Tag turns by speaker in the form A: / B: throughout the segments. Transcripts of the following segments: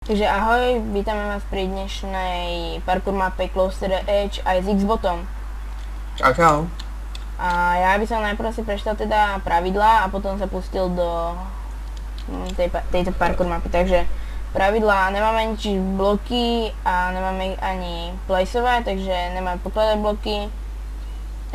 A: Takže ahoj, vítame vás pri dnešnej parkour mape Close to the Edge aj s Xbotom.
B: Čau, čau.
A: A ja by som najprv si prečítal teda pravidlá a potom sa pustil do tejto parkour mapy. Takže pravidlá, nemáme nič bloky a nemáme ani placeovať, takže nemáme pokladať bloky,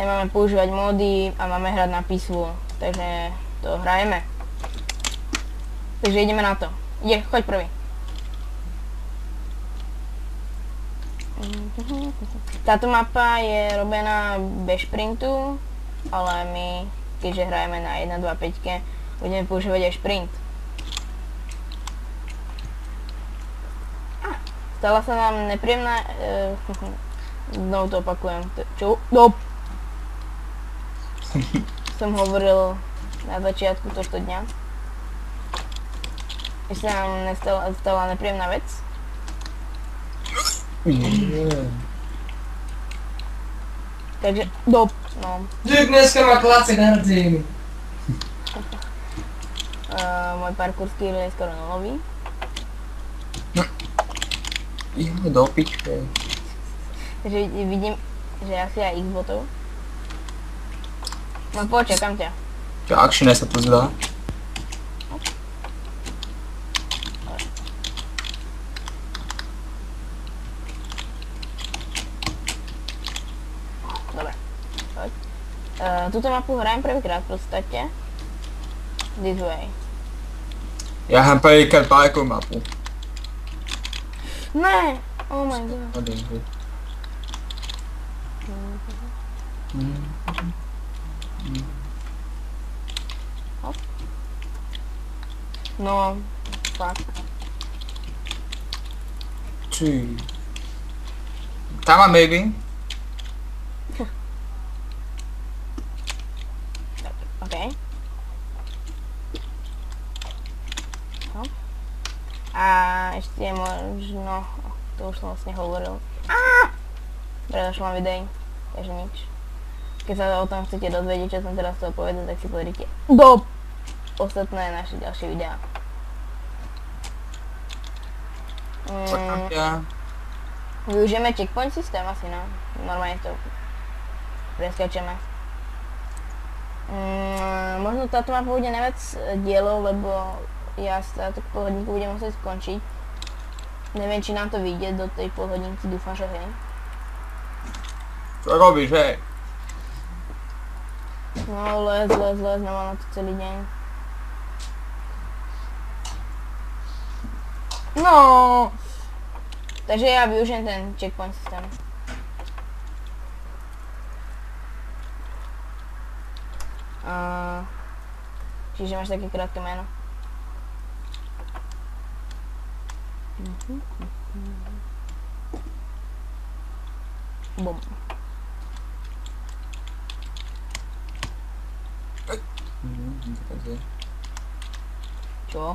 A: nemáme používať módy a máme hrať na písvu. Takže to hrajeme. Takže ideme na to. Choď prvý. Táto mapa je robená bez šprintu, ale my, keďže hrajeme na 1, 2, 5, budeme používať aj šprint. Stala sa nám nepríjemná... znovu to opakujem. Čo? No! Som hovoril na začiatku tohto dňa. Že sa nám stala nepríjemná vec. Takže, no.
C: Duke dneska má klacek narodeniny.
A: Môj parkour skill je skoro nulový.
B: Do pičke.
A: Takže vidím, že asi aj Xbotov. No počkam ťa.
B: Čo akčné sa to zdá?
A: Dobre, poď. Túto mapu hrajem prvýkrát v podstate. This way.
B: Ja hrám prvýkrát parkour mapu.
A: Ne! Oh my god. Hop. No, fakt.
B: Či... Tam mám baby.
A: OK. No. A ešte možno... To už som vlastne hovoril. Predošlom videí, takže nič. Keď sa o tom chcete dozvedieť, čo som teraz chcel povedať, tak si pozrite do ostatné naše ďalšie videá. Využijeme checkpoint systém asi, no. Normálne to preskačeme. Možno táto mapa bude najviac dielov, lebo ja sa tak pol hodinku budem musieť skončiť. Neviem, či nám to vyjde do tej pol hodinky, dúfam, že hej.
B: Čo robíš, hej?
A: No, les, nemám na to celý deň. No. Takže ja využijem ten checkpoint systém. Čiže máš také krátke meno. Bum. Čo?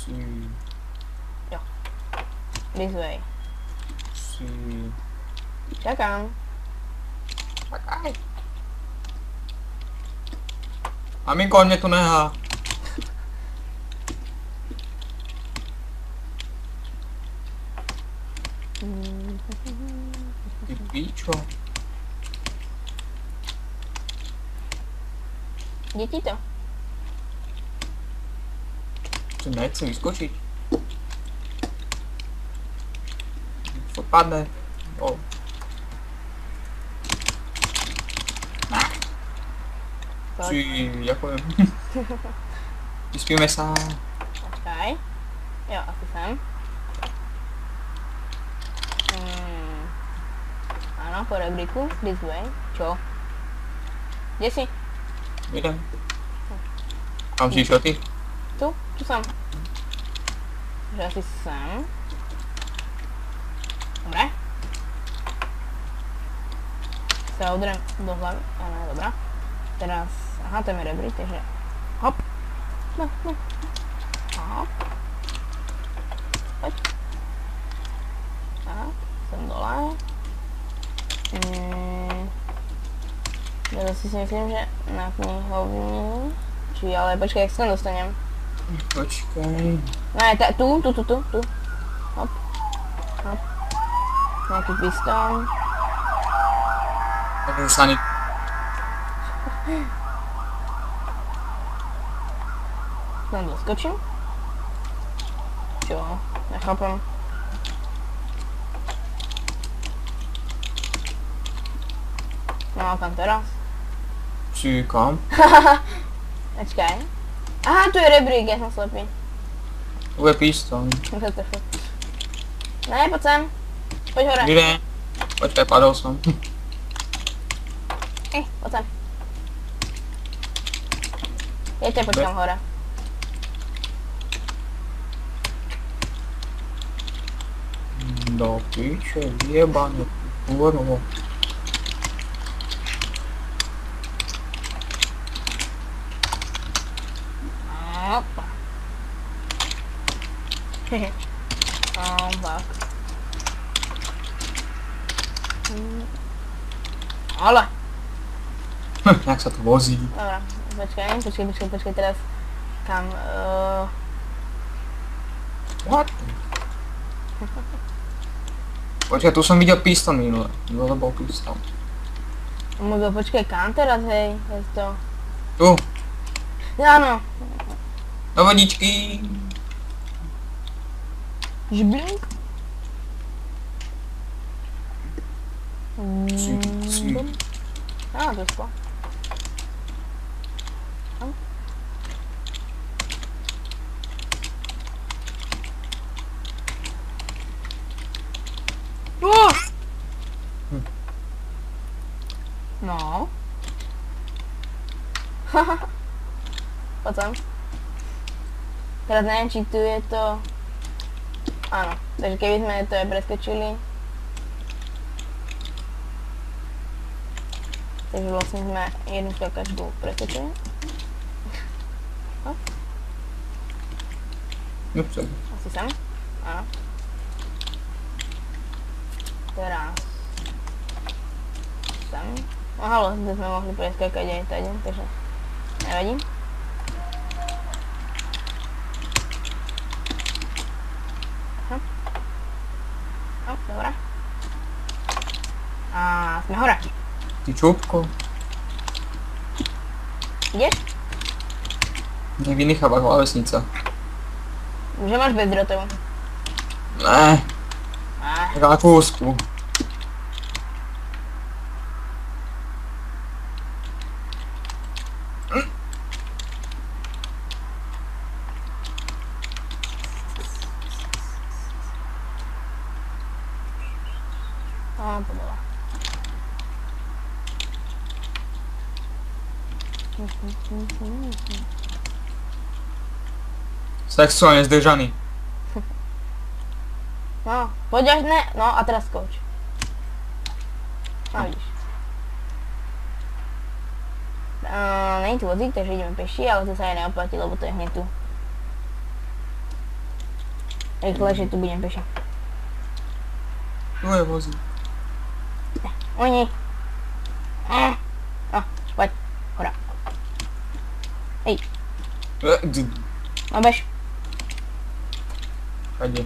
B: Si...
A: Jo. This way.
B: Si...
A: Čakám.
B: Čakaj. Maminko, on mě tu nehá. Ty píčo.
A: Jde ti to?
B: Co nechci vyskočit. Co padne? O. Či, ďakujem. Vyspíme sa.
A: Počkaj. Jo, asi sem. Áno, po rebríku. This way. Čo? Kde si?
B: Idem. Kam si išiel ty?
A: Tu som. Takže asi sem. Dobre. Sa udrem do hlavy. Áno, dobrá. Teraz, aha, to je rebrík, takže hop. No. Hop. Poď. Tak, sem dole. Teraz si myslím, že na knihovni. Či ale počkaj, jak sa tam dostanem?
B: Počkaj.
A: No je tu. Hop. Hop. Nejaký pistón.
B: Tak už sa ani...
A: Tam doskočím. Čo? Nechápem. No a kam teraz?
B: Či kam?
A: Počkaj. Aha, tu je rebrík, ja som slepý.
B: Tu je pistón.
A: Ne, poď sem. Poď hore.
B: Kde? Počkaj, padol som.
A: Poď sem. Ja ťa počkám hore.
B: Do piče, jebane, kurvo.
A: Opa. Hehe. Fuck. Ale.
B: Jak sa to vozí?
A: Dobra, počkaj teraz. Kam,
B: What? Počkaj, tu som videl pistón minule. Minule bol pistón.
A: Môžu počkaj, kam teraz, hej, je to.
B: Tu,
A: Áno.
B: do vodičky.
A: Žblink.
B: Si.
A: Á, to je sklo. No. Poď sem. Teraz neviem, či tu je to... Áno, takže keby sme to aj preskočili. Takže vlastne sme jednu skakačku preskočili.
B: Upsa.
A: Asi sem. Áno. Teraz. Sem. No halo, tu sme mohli preskakať aj tady, takže nevadí. No, dobrá. A sme hore.
B: Ty čupko.
A: Ideš?
B: Nech vynecháva klávesnica.
A: Že máš bezdrotovú.
B: Ne, Rakúsku.
A: No, podoba.
B: Sexuálne zdržaný.
A: No, poď až ne, no a teraz skoč. No vidíš. Není tu vozík, takže ideme peši, ale to sa aj neoplatí, lebo to je hneď tu. Rýchlejšie tu budem peši.
B: Tu je vozík.
A: Oni. No, poď, hora. Hej, no bež.
B: Kade?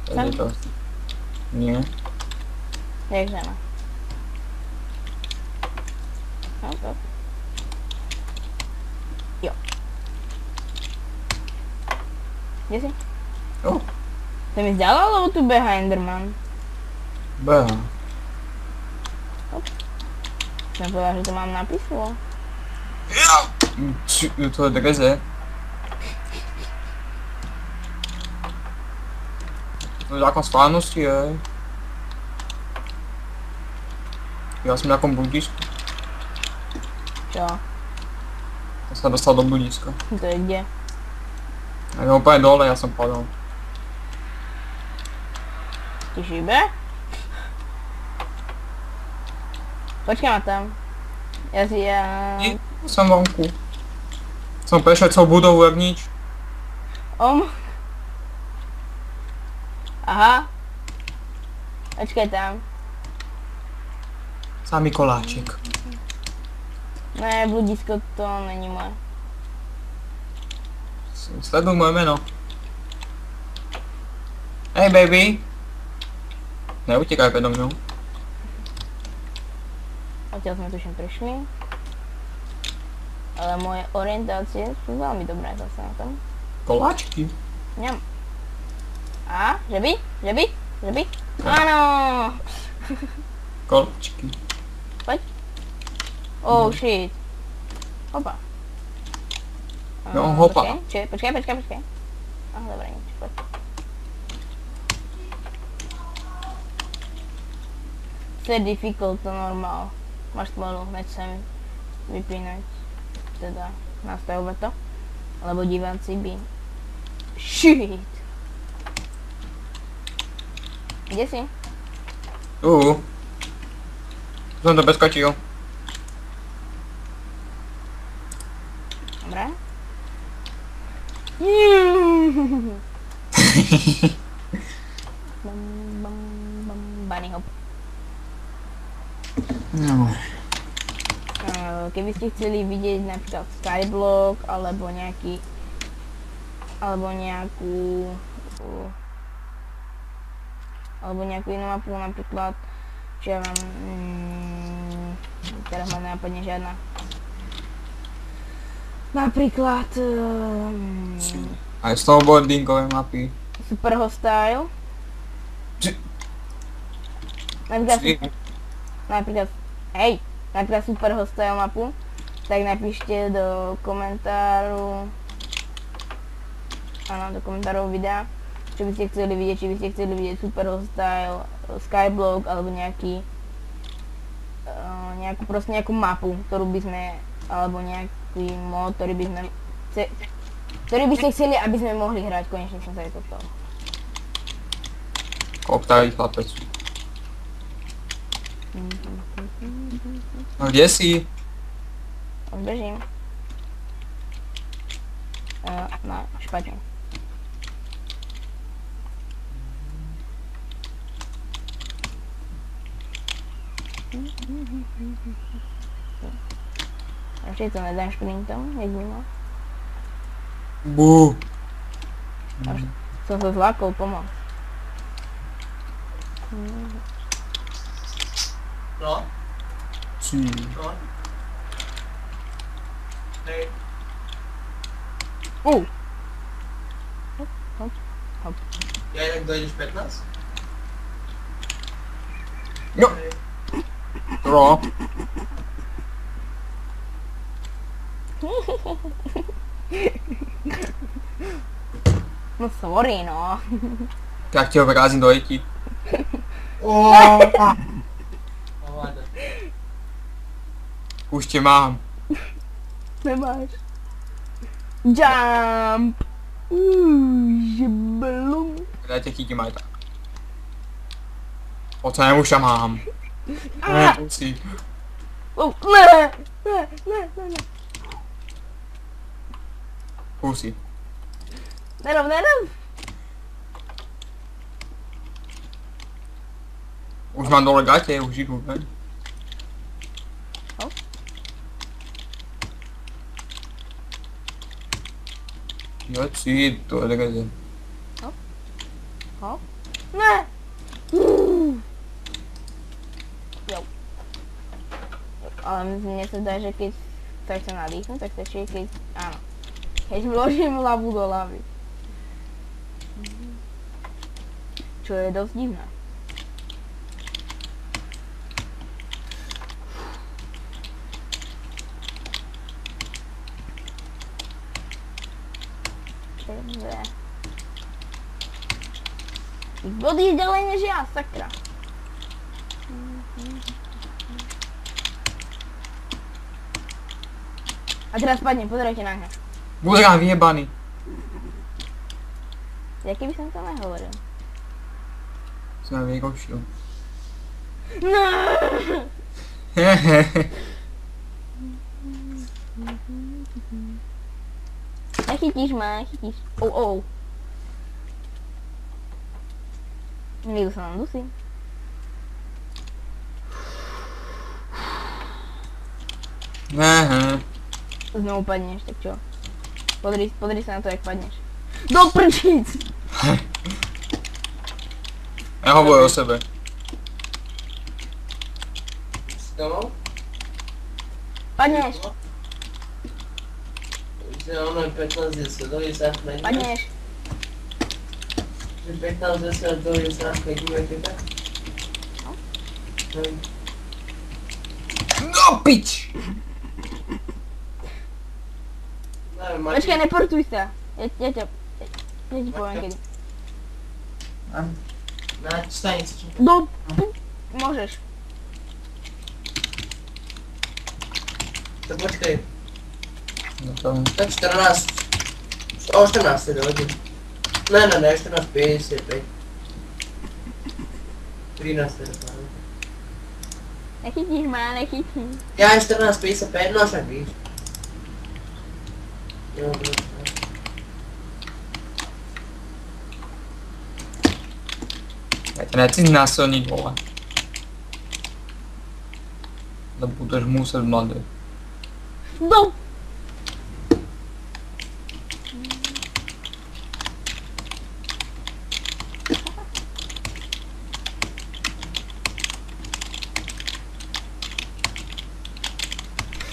B: Kade to? Nie.
A: Jak žena. No, to. Jo. Kde si?
B: Jo.
A: To mi zdalo, lebo tu beha Enderman.
B: Beha.
A: Som povedal, že to mám napísalo.
B: To je dreze. To je zákon schválnosti, hej. Ja som v nejakom budisku.
A: Čo?
B: Ja sa dostal do budiska.
A: To je kde?
B: A ja úplne dole, ja som padol.
A: Ti šíbe? Počkaj ma tam.
B: Nie, som vonku. Som prešiel celú budovu jak nič.
A: Aha. Počkaj tam.
B: Samý koláčik.
A: Ne, bludisko to není moje.
B: Sleduj moje meno. Hej baby. Neutekaj predo mňou.
A: Odtiaľ sme tuším prišli. Ale moje orientácie sú veľmi dobré zase na tom.
B: Koláčky.
A: Ňam. A? Že by? Že by? Že by? Áno!
B: Koláčky.
A: Poď. Oh shit. Hopa.
B: No, hopa.
A: Počkaj. Aha, dobre, nič, poď. To je difficult, to normál. Máš smolu, hneď sem vypínať. Teda nastavovať to. Lebo diváci by... Shit! Kde si?
B: Som to beskočil.
A: Dobre. Bunny hop.
B: No.
A: Keby ste chceli vidieť napríklad Skyblock alebo nejakú inú mapu, napríklad čo ja mám teraz ma nenapadne žiadna. Napríklad
B: Aj snowboardingové mapy.
A: Super Hostile. Napríklad Super Hostile mapu, tak napíšte do komentáru, do komentárov videa, čo by ste chceli vidieť, či by ste chceli vidieť Super Hostile, Skyblock, alebo nejakú mapu, ktorú by sme, alebo nejaký mod, ktorý by ste chceli, aby sme mohli hrať. Konečne som sa aj dostal.
B: Koktavý chlapec. No kde si?
A: Už bežím. No, špatne. Radšej to nedám šprintom, jak by mal.
B: Bú.
A: Som sa zlákol pomoc.
C: No?
B: Si.
C: No? Hej.
A: Hop.
C: Ja inak dojdeš 15?
B: No.
C: Hej.
B: Tro.
A: No sorry, no.
B: Tak ti ho vrázim do eti. Už tě mám.
A: Nemáš. Jump! Žblum.
B: Já tě chytím aj tak. Ocenem už tam mám. Musí.
A: Ne!
B: Pusy.
A: Nerov.
B: Už mám dole gatě, už jdu, ne? Jo, si, to je legaze.
A: Hop. Ne! Jo. Ale mne sa zdá, že keď sa chce nadýchnuť, tak stačí, keď... Áno. Keď vložím hlavu do hlavy. Čo je dosť divné. Dobre. Body ďalej než ja, sakra. A teraz spadnem, pozerajte na mňa.
B: Budem vyjebaný.
A: Jaký by som to nehovoril?
B: Som vykočil.
A: No! Nechytíš ma, nechytíš. Niekto sa nám dusí.
B: Znovu
A: Znovu padneš, tak čo? Podri sa na to, jak padneš. Do prčíc!
B: Nehovor o sebe.
C: Si domov?
A: Padneš!
C: Že ono je 15-10, dojde sa na ňu.
A: Padneš!
C: Že 15-10, dojde sa na ňu, teba?
B: No pič!
A: Počkaj, neportuj sa. Ja ti poviem kedy.
C: Na stanici.
A: Do... Môžeš.
C: To počkaj.
B: No to...
C: Tak 14. O 14 hodín. Ne, 14:55. 13 dopadne.
A: Nechytíš ma, nechytíš.
C: Ja je 14:55, no však víš. Jo, dobře.
B: Ja ťa nechci znásilniť, vole. To budeš muset, mladý.
A: Do...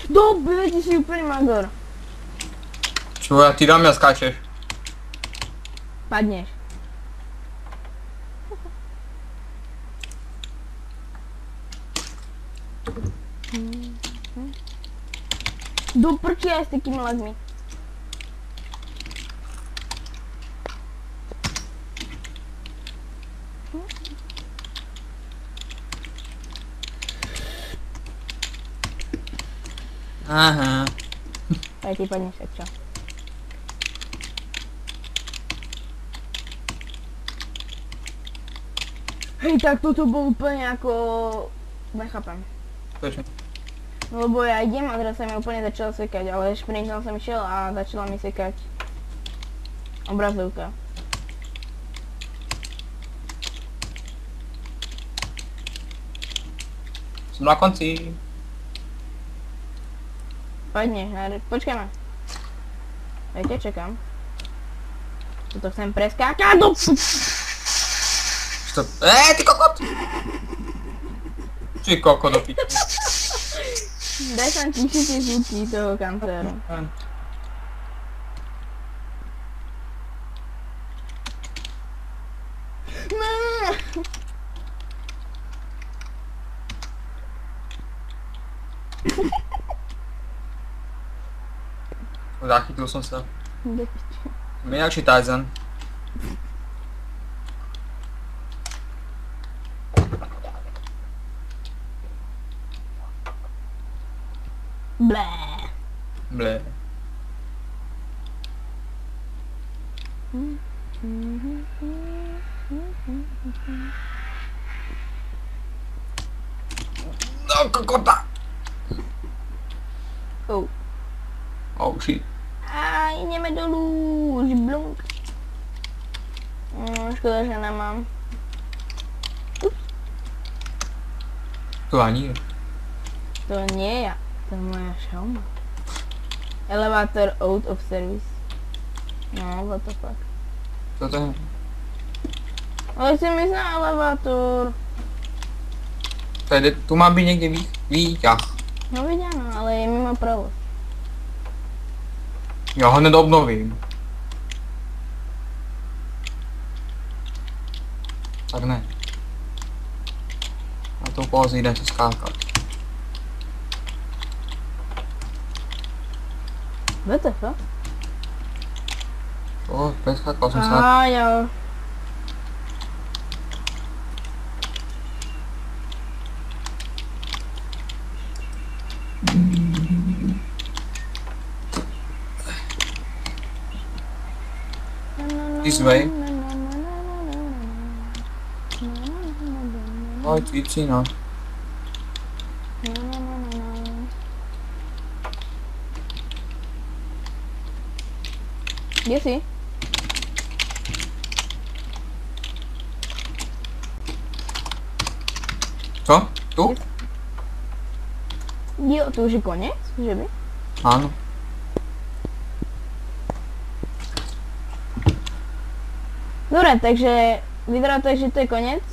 A: Dobre, ty si úplný magor.
B: Čo ja ti dám, ja skáčeš.
A: Padneš. Do prči aj s takými lagmi.
B: Aha.
A: Aj ty padneš, tak čo? Hej, tak toto bol úplne ako... Nechápem.
B: Prečo?
A: No lebo ja idem a teraz sa mi úplne začala sekať, ale šprintom som išiel a začala mi sekať obrazovka.
B: Som na konci.
A: Padneš, počkaj ma. Ja ťa čakám. Toto chcem preskákať do...
B: Stop. Ty kokot! Ty kokot do piči.
A: Daj tam tišiť tie zvuky toho kancéru.
B: Zachytil som sa. Som inakší Tarzan.
A: Blé.
B: Blé. No kokota!
A: Oh.
B: Oh shit.
A: A ideme dolu, už blunk. Škoda, že nemám.
B: To ani je.
A: To nie je ja, to je moja šauma. Elevator out of service. No, what the fuck.
B: Toto je.
A: Ale chcem ísť na elevátor.
B: Tu má byť niekde výťah.
A: No veď áno, ale je mimo provoz.
B: Ja ho hned obnovím. Tak ne. Na tou pauzi jdem si skákat.
A: WTF?
B: Preskákal som sa.
A: Jo.
B: This way. Oj, cicina.
A: Kde si?
B: Co? Tu?
A: Jo, to už je koniec? Že by?
B: Áno.
A: Dobre, takže vyzerá to, že to je koniec.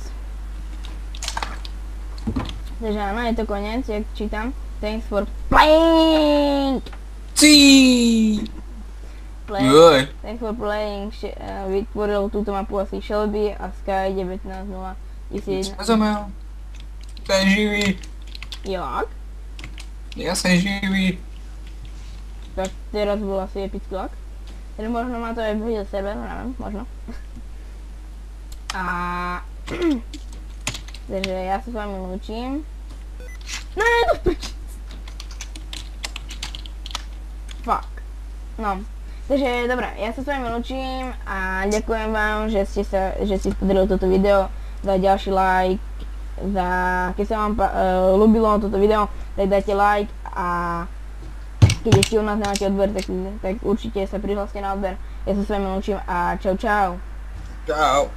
A: Takže áno, je to koniec, jak čítam. Thanks for playing!
B: Joj.
A: Thanks for playing. Vytvoril túto mapu asi Shelby a Sky 19.0.1001.
B: Nezomel. Ten živý.
A: Jak?
B: Ja som živý.
A: Tak teraz bol asi epický lag. Takže možno má to aj video server, neviem, možno. A... takže ja sa s vami lúčim. Ne, to piči. Fuck. No. Takže dobre, ja sa s vami lúčim a ďakujem vám, že ste podarili toto video. Za ďalší like. Keď sa vám ľúbilo toto video, tak dajte like a keď ešte u nás nemáte odber, tak určite sa prihláste na odber. Ja sa s vami lúčim a čau čau.
B: Čau.